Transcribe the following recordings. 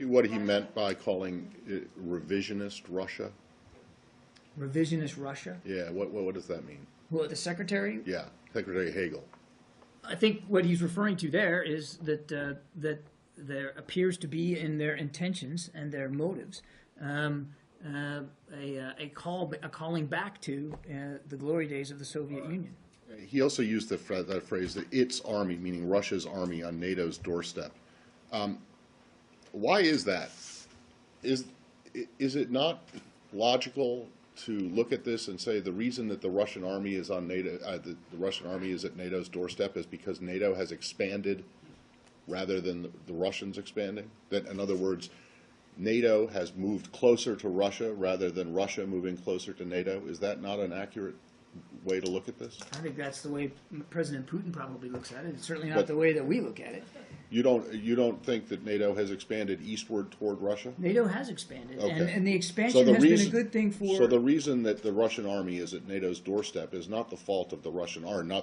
what he meant by calling it revisionist Russia? Revisionist Russia? Yeah, what does that mean? Well, the secretary? Yeah, Secretary Hagel. I think what he's referring to there is that that there appears to be in their intentions and their motives a calling back to the glory days of the Soviet Union. He also used that phrase, that its army, meaning Russia's army, on NATO's doorstep. Why is that? Is it not logical to look at this and say the reason that the Russian army is on NATO, the Russian army is at NATO's doorstep is because NATO has expanded rather than the Russians expanding? That, in other words, NATO has moved closer to Russia rather than Russia moving closer to NATO? Is that not an accurate way to look at this? I think that's the way President Putin probably looks at it. It's certainly not the way that we look at it. You don't think that NATO has expanded eastward toward Russia? NATO has expanded, Okay. and the expansion has been a good thing for... So the reason that the Russian army is at NATO's doorstep is not the fault of the Russian army,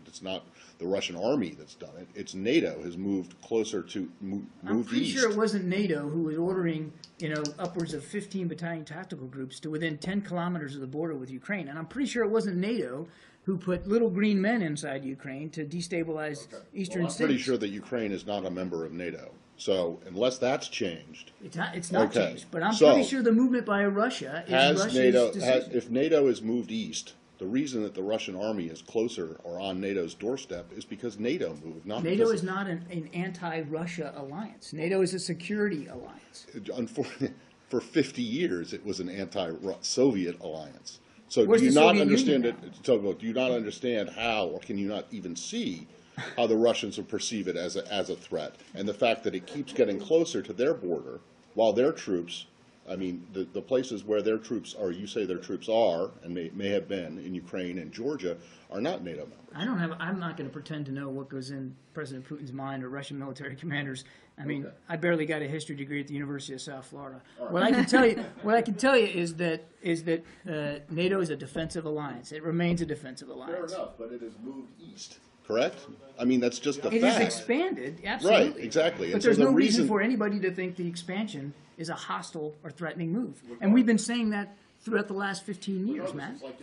it's not the Russian army that's done it. It's NATO has moved closer to, moved I'm pretty east. sure it wasn't NATO who was ordering, upwards of 15 battalion tactical groups to within 10 kilometers of the border with Ukraine. And I'm pretty sure it wasn't NATO who put little green men inside Ukraine to destabilize eastern cities. I'm pretty sure that Ukraine is not a member of NATO. So unless that's changed, it's not okay. changed. But I'm So, pretty sure the movement by Russia is Russia's decision. if NATO has moved east, the reason that the Russian army is closer or on NATO's doorstep is because NATO moved, not NATO because is not an anti-Russia alliance. NATO is a security alliance. For 50 years, it was an anti-Soviet alliance. So Where's do you the not Soviet understand Union it? So do you not understand how, or can you not even see how the Russians will perceive it as a threat? And the fact that it keeps getting closer to their border, while their troops, I mean, the places where their troops are, you say their troops are, and may have been in Ukraine and Georgia, are not NATO members. I'm not going to pretend to know what goes in President Putin's mind or Russian military commanders. I mean, I barely got a history degree at the University of South Florida. Right. What I can tell you is that NATO is a defensive alliance. It remains a defensive alliance. Fair enough, but it has moved east. Correct? I mean, that's just a fact. It has expanded, absolutely. Right, exactly. But And there's so no reason for anybody to think the expansion is a hostile or threatening move. And we've been saying that throughout the last 15 years, man. It's like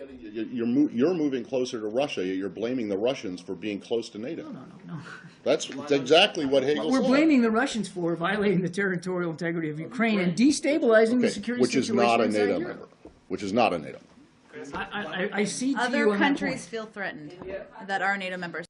you're moving closer to Russia. You're blaming the Russians for being close to NATO. No. That's exactly what Hagel What we're said. blaming the Russians for violating the territorial integrity of Ukraine and destabilizing the security which is situation not a inside NATO Europe. member. Which is not a NATO member. I see to you Other on that countries point. feel threatened that are NATO members.